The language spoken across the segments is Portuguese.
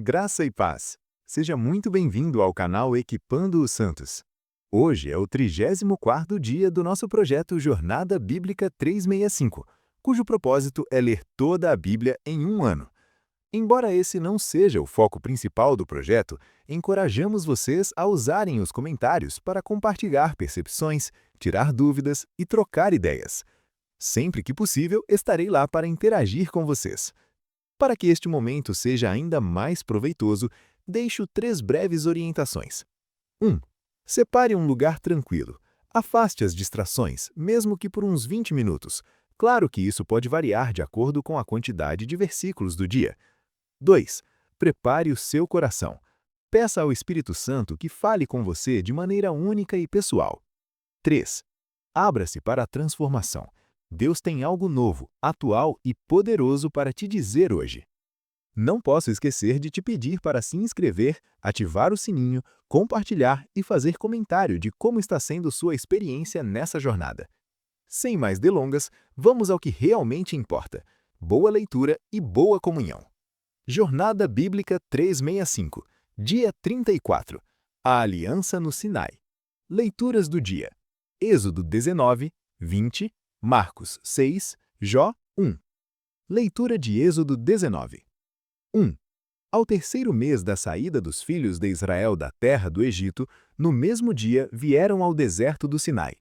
Graça e paz. Seja muito bem-vindo ao canal Equipando os Santos. Hoje é o 34º dia do nosso projeto Jornada Bíblica 365, cujo propósito é ler toda a Bíblia em um ano. Embora esse não seja o foco principal do projeto, encorajamos vocês a usarem os comentários para compartilhar percepções, tirar dúvidas e trocar ideias. Sempre que possível, estarei lá para interagir com vocês. Para que este momento seja ainda mais proveitoso, deixo 3 breves orientações. 1. Separe um lugar tranquilo. Afaste as distrações, mesmo que por uns 20 minutos. Claro que isso pode variar de acordo com a quantidade de versículos do dia. 2. Prepare o seu coração. Peça ao Espírito Santo que fale com você de maneira única e pessoal. 3. Abra-se para a transformação. Deus tem algo novo, atual e poderoso para te dizer hoje. Não posso esquecer de te pedir para se inscrever, ativar o sininho, compartilhar e fazer comentário de como está sendo sua experiência nessa jornada. Sem mais delongas, vamos ao que realmente importa: boa leitura e boa comunhão. Jornada Bíblica 365, dia 34. A Aliança no Sinai. Leituras do dia: Êxodo 19, 20, Marcos 6, Jó 1. Leitura de Êxodo 19. 1. Ao terceiro mês da saída dos filhos de Israel da terra do Egito, no mesmo dia vieram ao deserto do Sinai.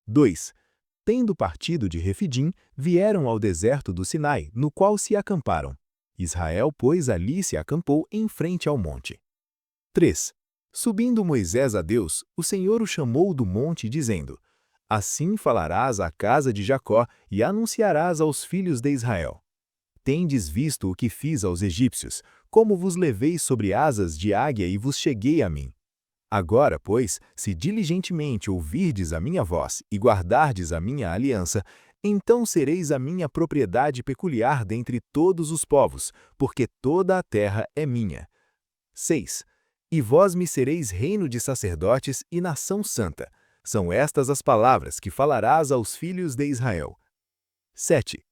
2. Tendo partido de Refidim, vieram ao deserto do Sinai, no qual se acamparam. Israel, pois, ali se acampou em frente ao monte. 3. Subindo Moisés a Deus, o Senhor o chamou do monte, dizendo: Assim falarás à casa de Jacó e anunciarás aos filhos de Israel: Tendes visto o que fiz aos egípcios, como vos levei sobre asas de águia e vos cheguei a mim. Agora, pois, se diligentemente ouvirdes a minha voz e guardardes a minha aliança, então sereis a minha propriedade peculiar dentre todos os povos, porque toda a terra é minha. 6. E vós me sereis reino de sacerdotes e nação santa. São estas as palavras que falarás aos filhos de Israel. 7.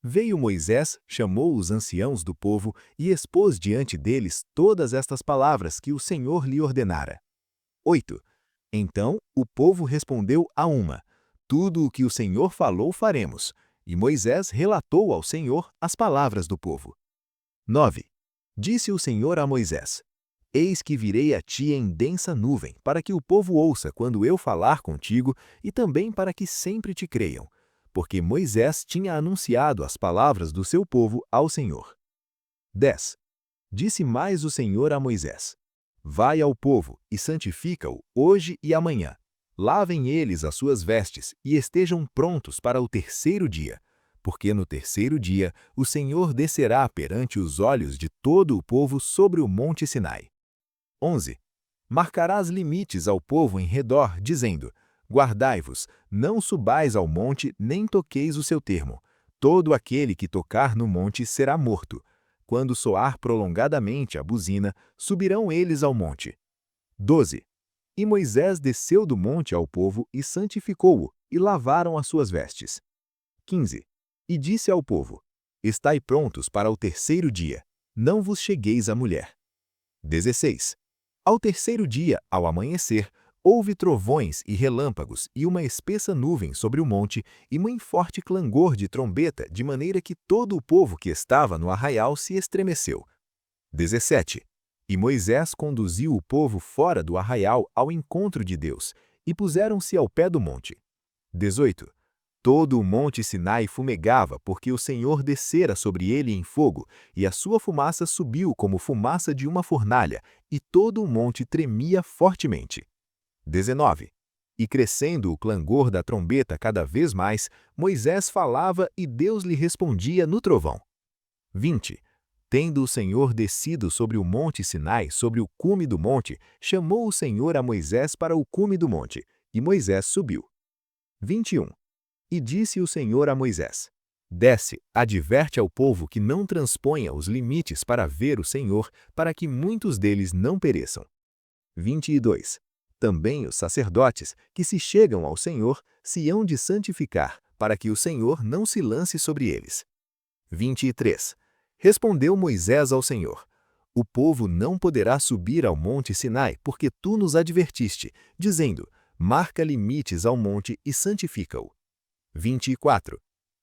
Veio Moisés, chamou os anciãos do povo e expôs diante deles todas estas palavras que o Senhor lhe ordenara. 8. Então o povo respondeu a uma: Tudo o que o Senhor falou faremos. E Moisés relatou ao Senhor as palavras do povo. 9. Disse o Senhor a Moisés: Eis que virei a ti em densa nuvem, para que o povo ouça quando eu falar contigo, e também para que sempre te creiam, porque Moisés tinha anunciado as palavras do seu povo ao Senhor. 10. Disse mais o Senhor a Moisés: Vai ao povo e santifica-o hoje e amanhã. Lavem eles as suas vestes e estejam prontos para o terceiro dia, porque no terceiro dia o Senhor descerá perante os olhos de todo o povo sobre o monte Sinai. 11. Marcarás limites ao povo em redor, dizendo: Guardai-vos, não subais ao monte, nem toqueis o seu termo. Todo aquele que tocar no monte será morto. Quando soar prolongadamente a buzina, subirão eles ao monte. 12. E Moisés desceu do monte ao povo e santificou-o, e lavaram as suas vestes. 15. E disse ao povo: Estai prontos para o terceiro dia, não vos chegueis à mulher. 16. Ao terceiro dia, ao amanhecer, houve trovões e relâmpagos e uma espessa nuvem sobre o monte e muito forte clangor de trombeta, de maneira que todo o povo que estava no arraial se estremeceu. 17. E Moisés conduziu o povo fora do arraial ao encontro de Deus, e puseram-se ao pé do monte. 18. Todo o monte Sinai fumegava, porque o Senhor descera sobre ele em fogo, e a sua fumaça subiu como fumaça de uma fornalha, e todo o monte tremia fortemente. 19. E crescendo o clangor da trombeta cada vez mais, Moisés falava e Deus lhe respondia no trovão. 20. Tendo o Senhor descido sobre o monte Sinai, sobre o cume do monte, chamou o Senhor a Moisés para o cume do monte, e Moisés subiu. 21. E disse o Senhor a Moisés: Desce, adverte ao povo que não transponha os limites para ver o Senhor, para que muitos deles não pereçam. 22. Também os sacerdotes, que se chegam ao Senhor, se hão de santificar, para que o Senhor não se lance sobre eles. 23. Respondeu Moisés ao Senhor: O povo não poderá subir ao monte Sinai, porque tu nos advertiste, dizendo: marca limites ao monte e santifica-o. 24.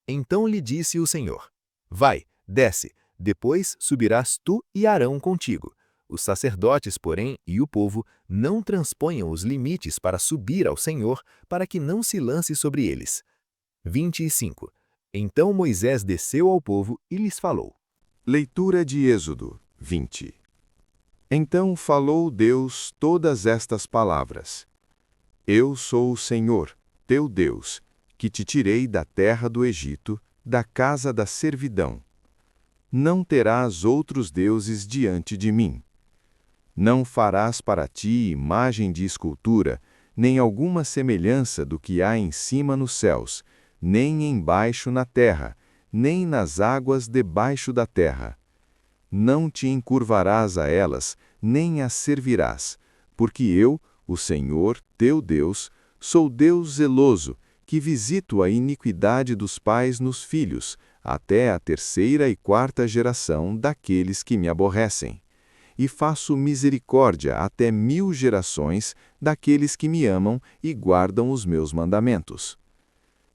Então lhe disse o Senhor: vai, desce, depois subirás tu e Arão contigo. Os sacerdotes, porém, e o povo não transponham os limites para subir ao Senhor, para que não se lance sobre eles. 25. Então Moisés desceu ao povo e lhes falou. Leitura de Êxodo 20. Então falou Deus todas estas palavras: Eu sou o Senhor, teu Deus, que te tirei da terra do Egito, da casa da servidão. Não terás outros deuses diante de mim. Não farás para ti imagem de escultura, nem alguma semelhança do que há em cima nos céus, nem embaixo na terra, nem nas águas debaixo da terra. Não te encurvarás a elas, nem as servirás, porque eu, o Senhor, teu Deus, sou Deus zeloso, que visito a iniquidade dos pais nos filhos, até a terceira e quarta geração daqueles que me aborrecem. E faço misericórdia até 1000 gerações daqueles que me amam e guardam os meus mandamentos.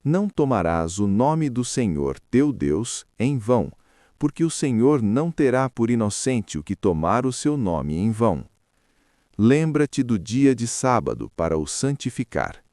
Não tomarás o nome do Senhor, teu Deus, em vão, porque o Senhor não terá por inocente o que tomar o seu nome em vão. Lembra-te do dia de sábado para o santificar.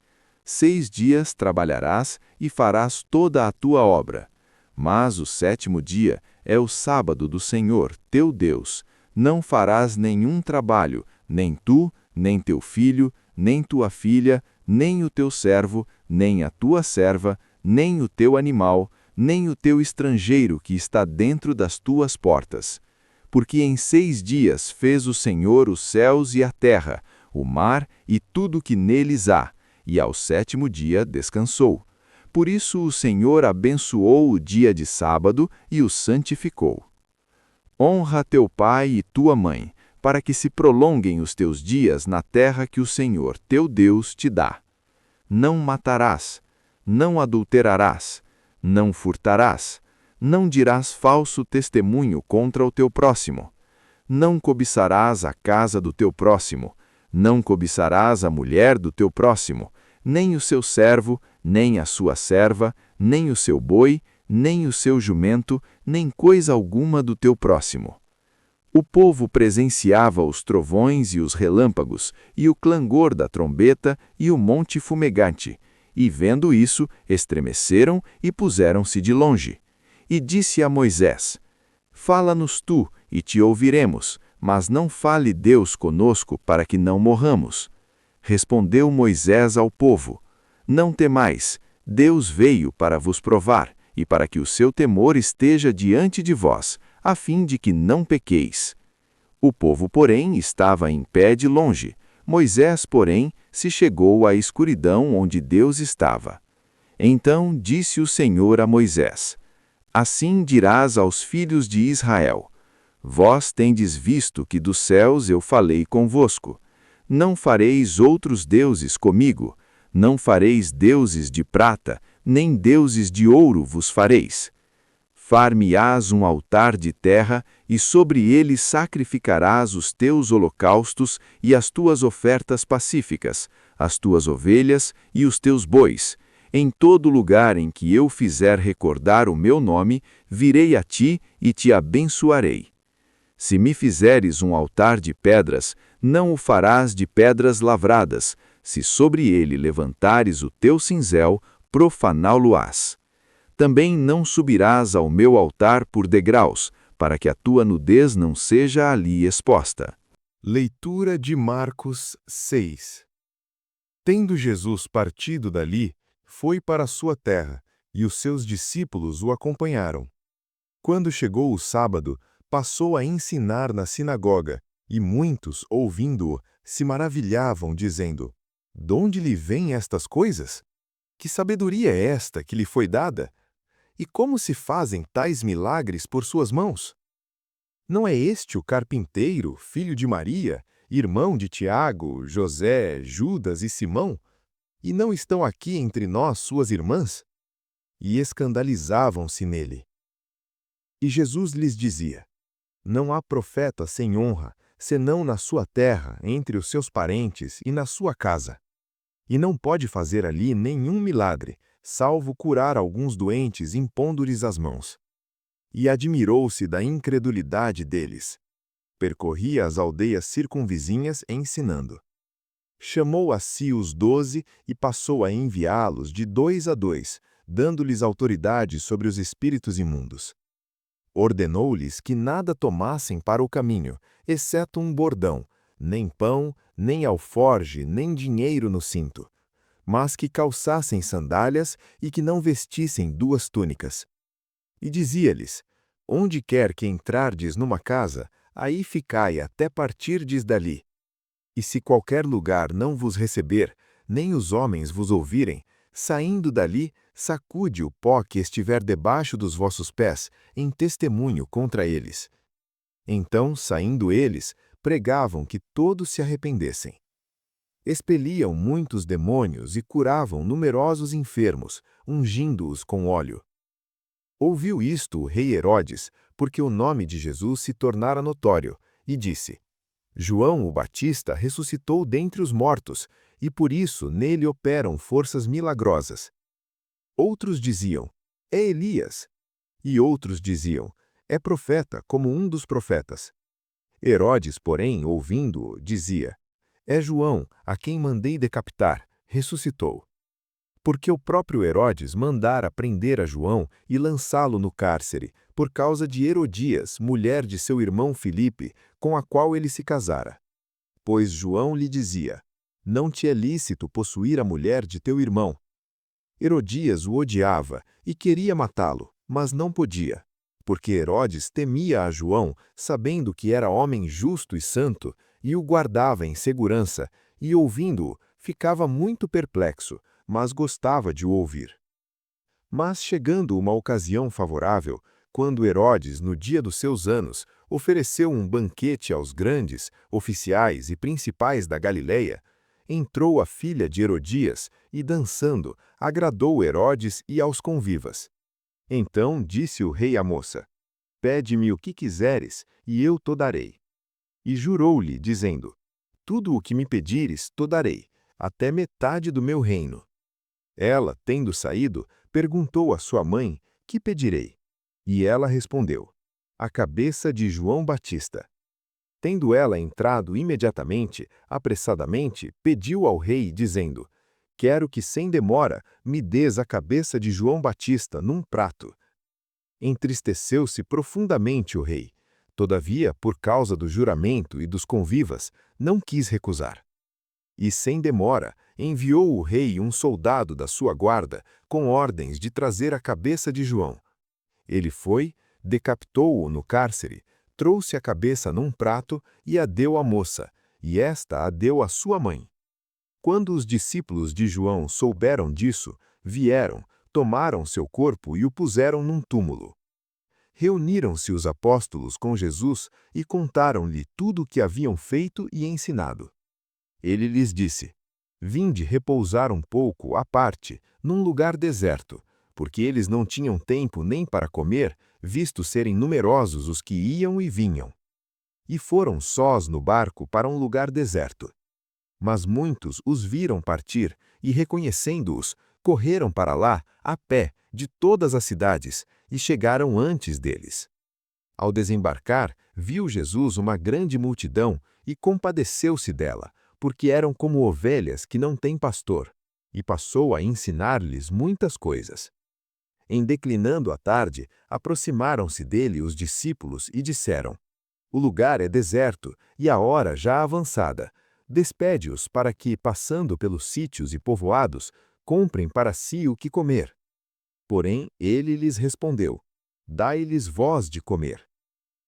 6 dias trabalharás e farás toda a tua obra. Mas o 7º dia é o sábado do Senhor, teu Deus. Não farás nenhum trabalho, nem tu, nem teu filho, nem tua filha, nem o teu servo, nem a tua serva, nem o teu animal, nem o teu estrangeiro que está dentro das tuas portas. Porque em 6 dias fez o Senhor os céus e a terra, o mar e tudo que neles há, e ao 7º dia descansou. Por isso o Senhor abençoou o dia de sábado e o santificou. Honra teu pai e tua mãe, para que se prolonguem os teus dias na terra que o Senhor, teu Deus, te dá. Não matarás, não adulterarás, não furtarás, não dirás falso testemunho contra o teu próximo. Não cobiçarás a casa do teu próximo, não cobiçarás a mulher do teu próximo, nem o seu servo, nem a sua serva, nem o seu boi, nem o seu jumento, nem coisa alguma do teu próximo. O povo presenciava os trovões e os relâmpagos, e o clangor da trombeta e o monte fumegante, e vendo isso, estremeceram e puseram-se de longe. E disse a Moisés: Fala-nos tu, e te ouviremos, mas não fale Deus conosco para que não morramos. Respondeu Moisés ao povo: Não temais, Deus veio para vos provar, e para que o seu temor esteja diante de vós, a fim de que não pequeis. O povo, porém, estava em pé de longe. Moisés, porém, se chegou à escuridão onde Deus estava. Então disse o Senhor a Moisés: Assim dirás aos filhos de Israel: Vós tendes visto que dos céus eu falei convosco. Não fareis outros deuses comigo, não fareis deuses de prata, nem deuses de ouro vos fareis. Far-me-ás um altar de terra, e sobre ele sacrificarás os teus holocaustos e as tuas ofertas pacíficas, as tuas ovelhas e os teus bois. Em todo lugar em que eu fizer recordar o meu nome, virei a ti e te abençoarei. Se me fizeres um altar de pedras, não o farás de pedras lavradas. Se sobre ele levantares o teu cinzel, profaná-lo-ás. Também não subirás ao meu altar por degraus, para que a tua nudez não seja ali exposta. Leitura de Marcos 6. Tendo Jesus partido dali, foi para a sua terra, e os seus discípulos o acompanharam. Quando chegou o sábado, passou a ensinar na sinagoga, e muitos, ouvindo-o, se maravilhavam, dizendo: De onde lhe vêm estas coisas? Que sabedoria é esta que lhe foi dada? E como se fazem tais milagres por suas mãos? Não é este o carpinteiro, filho de Maria, irmão de Tiago, José, Judas e Simão? E não estão aqui entre nós suas irmãs? E escandalizavam-se nele. E Jesus lhes dizia: Não há profeta sem honra, senão na sua terra, entre os seus parentes e na sua casa. E não pode fazer ali nenhum milagre, salvo curar alguns doentes impondo-lhes as mãos. E admirou-se da incredulidade deles. Percorria as aldeias circunvizinhas ensinando. Chamou a si os 12 e passou a enviá-los de 2 a 2, dando-lhes autoridade sobre os espíritos imundos. Ordenou-lhes que nada tomassem para o caminho, exceto um bordão, nem pão, nem alforge, nem dinheiro no cinto, mas que calçassem sandálias e que não vestissem 2 túnicas. E dizia-lhes: Onde quer que entrardes numa casa, aí ficai até partirdes dali. E se qualquer lugar não vos receber, nem os homens vos ouvirem, saindo dali, sacude o pó que estiver debaixo dos vossos pés, em testemunho contra eles. Então, saindo eles, pregavam que todos se arrependessem. Expeliam muitos demônios e curavam numerosos enfermos, ungindo-os com óleo. Ouviu isto o rei Herodes, porque o nome de Jesus se tornara notório, e disse: João o Batista ressuscitou dentre os mortos, e por isso nele operam forças milagrosas. Outros diziam: É Elias. E outros diziam: É profeta, como um dos profetas. Herodes, porém, ouvindo-o, dizia: É João, a quem mandei decapitar, ressuscitou. Porque o próprio Herodes mandara prender a João e lançá-lo no cárcere, por causa de Herodias, mulher de seu irmão Filipe, com a qual ele se casara. Pois João lhe dizia: Não te é lícito possuir a mulher de teu irmão. Herodias o odiava e queria matá-lo, mas não podia, porque Herodes temia a João, sabendo que era homem justo e santo, e o guardava em segurança, e ouvindo-o, ficava muito perplexo, mas gostava de o ouvir. Mas chegando uma ocasião favorável, quando Herodes, no dia dos seus anos, ofereceu um banquete aos grandes, oficiais e principais da Galileia, entrou a filha de Herodias e, dançando, agradou Herodes e aos convivas. Então disse o rei à moça: Pede-me o que quiseres, e eu to darei. E jurou-lhe, dizendo: Tudo o que me pedires, to darei, até metade do meu reino. Ela, tendo saído, perguntou à sua mãe: Que pedirei? E ela respondeu: A cabeça de João Batista. Tendo ela entrado imediatamente, apressadamente, pediu ao rei, dizendo: Quero que sem demora me des a cabeça de João Batista num prato. Entristeceu-se profundamente o rei. Todavia, por causa do juramento e dos convivas, não quis recusar. E sem demora, enviou o rei um soldado da sua guarda com ordens de trazer a cabeça de João. Ele foi, decapitou-o no cárcere, trouxe a cabeça num prato e a deu à moça, e esta a deu à sua mãe. Quando os discípulos de João souberam disso, vieram, tomaram seu corpo e o puseram num túmulo. Reuniram-se os apóstolos com Jesus e contaram-lhe tudo o que haviam feito e ensinado. Ele lhes disse: Vinde repousar um pouco à parte, num lugar deserto, porque eles não tinham tempo nem para comer, visto serem numerosos os que iam e vinham. E foram sós no barco para um lugar deserto. Mas muitos os viram partir e, reconhecendo-os, correram para lá, a pé, de todas as cidades, e chegaram antes deles. Ao desembarcar, viu Jesus uma grande multidão e compadeceu-se dela, porque eram como ovelhas que não têm pastor, e passou a ensinar-lhes muitas coisas. Em declinando a tarde, aproximaram-se dele os discípulos e disseram: O lugar é deserto e a hora já avançada. Despede-os para que, passando pelos sítios e povoados, comprem para si o que comer. Porém, ele lhes respondeu: Dai-lhes vós de comer.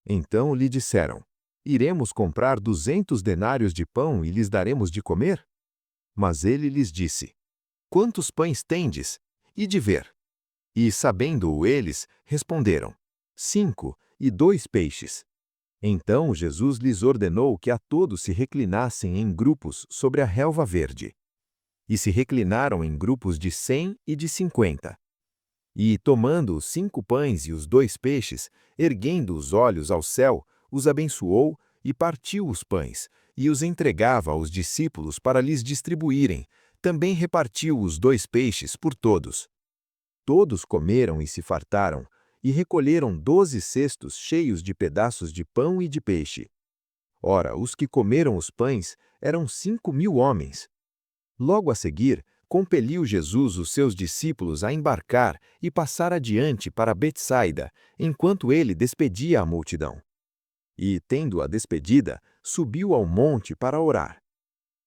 Então lhe disseram: Iremos comprar 200 denários de pão e lhes daremos de comer? Mas ele lhes disse: Quantos pães tendes? E de ver. E, sabendo-o eles, responderam: 5, e 2 peixes. Então Jesus lhes ordenou que a todos se reclinassem em grupos sobre a relva verde. E se reclinaram em grupos de 100 e de 50. E, tomando os 5 pães e os 2 peixes, erguendo os olhos ao céu, os abençoou e partiu os pães, e os entregava aos discípulos para lhes distribuírem. Também repartiu os 2 peixes por todos. Todos comeram e se fartaram, e recolheram 12 cestos cheios de pedaços de pão e de peixe. Ora, os que comeram os pães eram 5.000 homens. Logo a seguir, compeliu Jesus os seus discípulos a embarcar e passar adiante para Betsaida, enquanto ele despedia a multidão. E, tendo-a despedida, subiu ao monte para orar.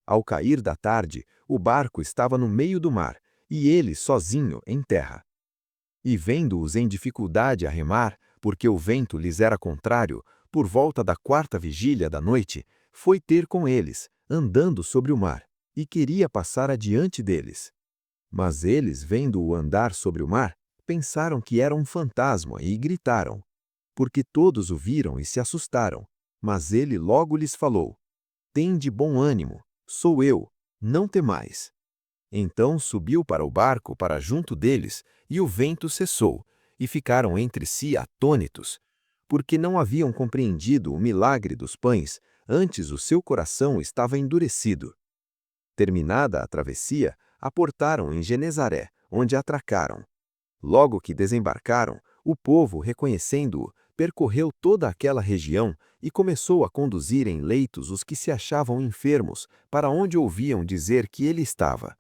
Ao cair da tarde, o barco estava no meio do mar, e ele sozinho em terra. E vendo-os em dificuldade a remar, porque o vento lhes era contrário, por volta da 4ª vigília da noite, foi ter com eles, andando sobre o mar, e queria passar adiante deles. Mas eles, vendo-o andar sobre o mar, pensaram que era um fantasma e gritaram, porque todos o viram e se assustaram. Mas ele logo lhes falou: Tende bom ânimo, sou eu, não temais. Então subiu para o barco para junto deles, e o vento cessou, e ficaram entre si atônitos, porque não haviam compreendido o milagre dos pães, antes o seu coração estava endurecido. Terminada a travessia, aportaram em Genezaré, onde atracaram. Logo que desembarcaram, o povo, reconhecendo-o, percorreu toda aquela região e começou a conduzir em leitos os que se achavam enfermos, para onde ouviam dizer que ele estava.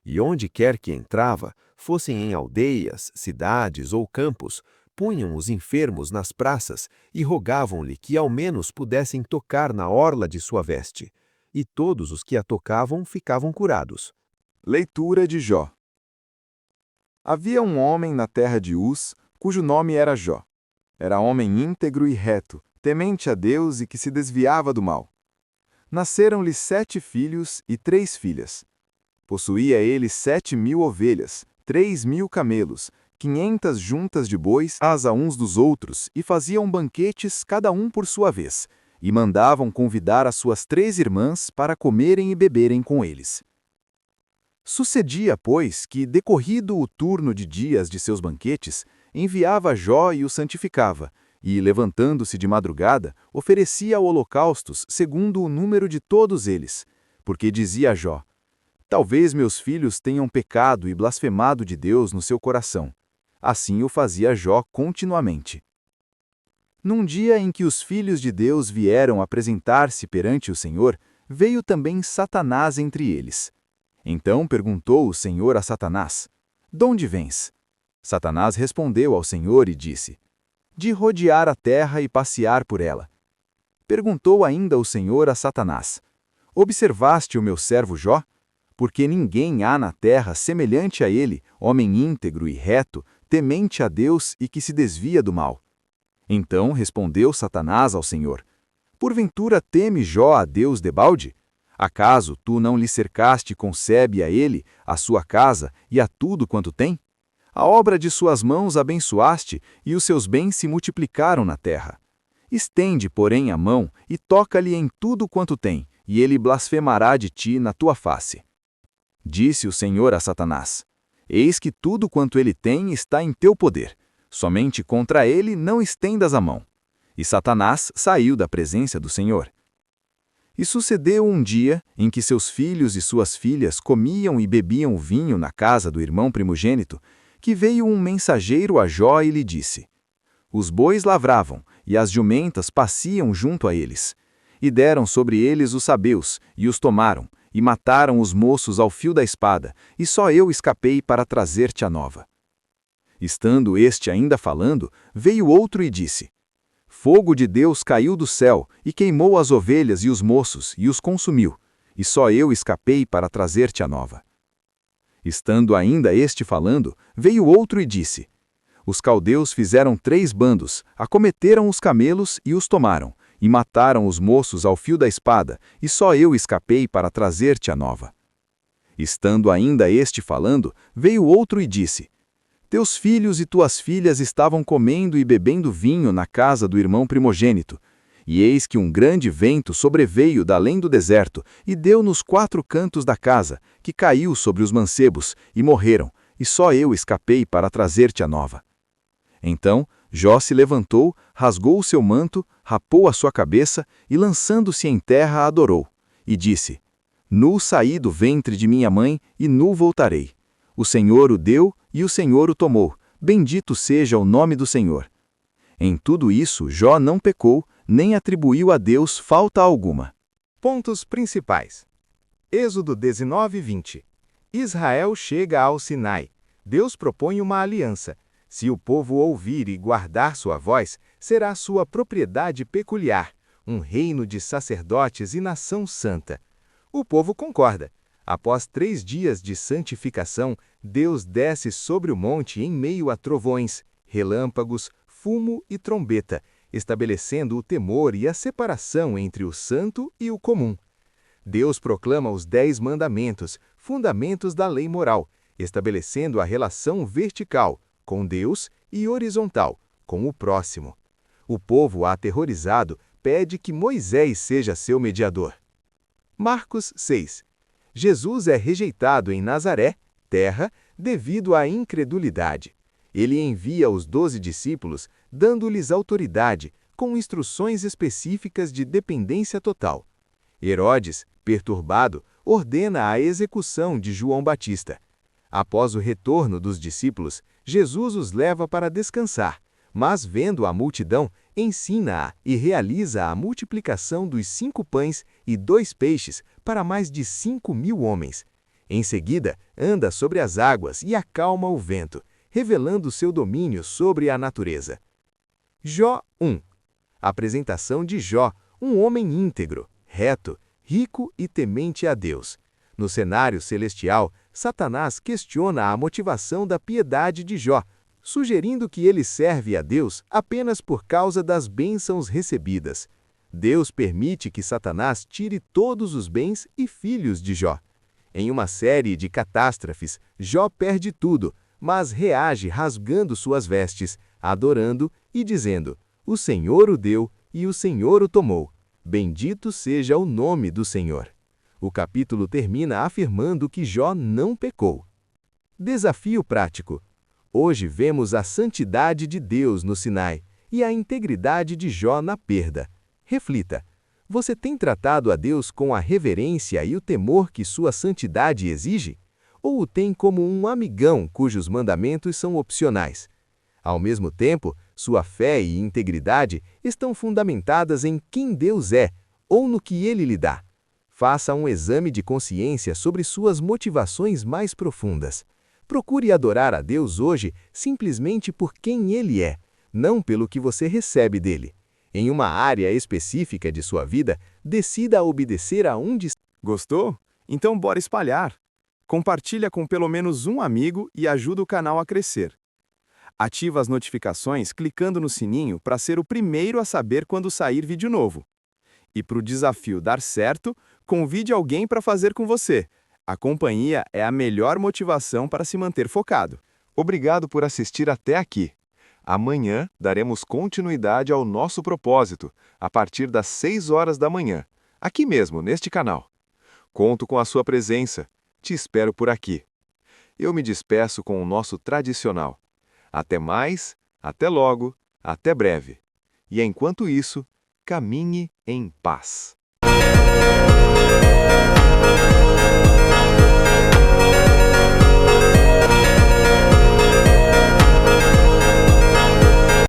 E onde quer que entrava, fossem em aldeias, cidades ou campos, punham os enfermos nas praças e rogavam-lhe que ao menos pudessem tocar na orla de sua veste. E todos os que a tocavam ficavam curados. Leitura de Jó. Havia um homem na terra de Uz, cujo nome era Jó. Era homem íntegro e reto, temente a Deus e que se desviava do mal. Nasceram-lhe 7 filhos e 3 filhas. Possuía ele 7.000 ovelhas, 3.000 camelos, 500 juntas de bois, asa uns dos outros, e faziam banquetes cada um por sua vez, e mandavam convidar as suas 3 irmãs para comerem e beberem com eles. Sucedia, pois, que, decorrido o turno de dias de seus banquetes, enviava Jó e o santificava, e, levantando-se de madrugada, oferecia holocaustos segundo o número de todos eles, porque dizia a Jó: Talvez meus filhos tenham pecado e blasfemado de Deus no seu coração. Assim o fazia Jó continuamente. Num dia em que os filhos de Deus vieram apresentar-se perante o Senhor, veio também Satanás entre eles. Então perguntou o Senhor a Satanás: "Donde vens?" Satanás respondeu ao Senhor e disse: "De rodear a terra e passear por ela." Perguntou ainda o Senhor a Satanás: "Observaste o meu servo Jó? Porque ninguém há na terra semelhante a ele, homem íntegro e reto, temente a Deus e que se desvia do mal." Então respondeu Satanás ao Senhor: "Porventura teme Jó a Deus debalde? Acaso tu não lhe cercaste com sebe a ele, a sua casa e a tudo quanto tem? A obra de suas mãos abençoaste, e os seus bens se multiplicaram na terra. Estende, porém, a mão e toca-lhe em tudo quanto tem, e ele blasfemará de ti na tua face." Disse o Senhor a Satanás: "Eis que tudo quanto ele tem está em teu poder. Somente contra ele não estendas a mão." E Satanás saiu da presença do Senhor. E sucedeu um dia em que seus filhos e suas filhas comiam e bebiam vinho na casa do irmão primogênito, que veio um mensageiro a Jó e lhe disse: "Os bois lavravam, e as jumentas paciam junto a eles. E deram sobre eles os sabeus, e os tomaram, e mataram os moços ao fio da espada, e só eu escapei para trazer-te a nova." Estando este ainda falando, veio outro e disse: "Fogo de Deus caiu do céu, e queimou as ovelhas e os moços, e os consumiu, e só eu escapei para trazer-te a nova." Estando ainda este falando, veio outro e disse: "Os caldeus fizeram 3 bandos, acometeram os camelos e os tomaram, e mataram os moços ao fio da espada, e só eu escapei para trazer-te a nova." Estando ainda este falando, veio outro e disse: "Teus filhos e tuas filhas estavam comendo e bebendo vinho na casa do irmão primogênito, e eis que um grande vento sobreveio da além do deserto, e deu nos 4 cantos da casa, que caiu sobre os mancebos, e morreram, e só eu escapei para trazer-te a nova." Então Jó se levantou, rasgou o seu manto, rapou a sua cabeça e, lançando-se em terra, adorou. E disse: Nu saí do ventre de minha mãe e nu voltarei. O Senhor o deu e o Senhor o tomou. Bendito seja o nome do Senhor. Em tudo isso, Jó não pecou, nem atribuiu a Deus falta alguma. Pontos principais. Êxodo 19:20. Israel chega ao Sinai. Deus propõe uma aliança. Se o povo ouvir e guardar sua voz, será sua propriedade peculiar, um reino de sacerdotes e nação santa. O povo concorda. Após 3 dias de santificação, Deus desce sobre o monte em meio a trovões, relâmpagos, fumo e trombeta, estabelecendo o temor e a separação entre o santo e o comum. Deus proclama os 10 mandamentos, fundamentos da lei moral, estabelecendo a relação vertical, com Deus, e horizontal, com o próximo. O povo, aterrorizado, pede que Moisés seja seu mediador. Marcos 6. Jesus é rejeitado em Nazaré, terra, devido à incredulidade. Ele envia os 12 discípulos, dando-lhes autoridade, com instruções específicas de dependência total. Herodes, perturbado, ordena a execução de João Batista. Após o retorno dos discípulos, Jesus os leva para descansar, mas vendo a multidão, ensina-a e realiza a multiplicação dos 5 pães e 2 peixes para mais de 5.000 homens. Em seguida, anda sobre as águas e acalma o vento, revelando seu domínio sobre a natureza. Jó 1. Apresentação de Jó, um homem íntegro, reto, rico e temente a Deus. No cenário celestial, Satanás questiona a motivação da piedade de Jó, sugerindo que ele serve a Deus apenas por causa das bênçãos recebidas. Deus permite que Satanás tire todos os bens e filhos de Jó. Em uma série de catástrofes, Jó perde tudo, mas reage rasgando suas vestes, adorando e dizendo: O Senhor o deu e o Senhor o tomou. Bendito seja o nome do Senhor. O capítulo termina afirmando que Jó não pecou. Desafio prático. Hoje vemos a santidade de Deus no Sinai e a integridade de Jó na perda. Reflita. Você tem tratado a Deus com a reverência e o temor que sua santidade exige? Ou o tem como um amigão cujos mandamentos são opcionais? Ao mesmo tempo, sua fé e integridade estão fundamentadas em quem Deus é ou no que Ele lhe dá. Faça um exame de consciência sobre suas motivações mais profundas. Procure adorar a Deus hoje simplesmente por quem Ele é, não pelo que você recebe dele. Em uma área específica de sua vida, decida obedecer a um de... Gostou? Então bora espalhar. Compartilha com pelo menos um amigo e ajuda o canal a crescer. Ativa as notificações clicando no sininho para ser o primeiro a saber quando sair vídeo novo. E para o desafio dar certo, convide alguém para fazer com você. A companhia é a melhor motivação para se manter focado. Obrigado por assistir até aqui. Amanhã daremos continuidade ao nosso propósito, a partir das 6 horas da manhã, aqui mesmo, neste canal. Conto com a sua presença. Te espero por aqui. Eu me despeço com o nosso tradicional. Até mais, até logo, até breve. E enquanto isso, caminhe em paz.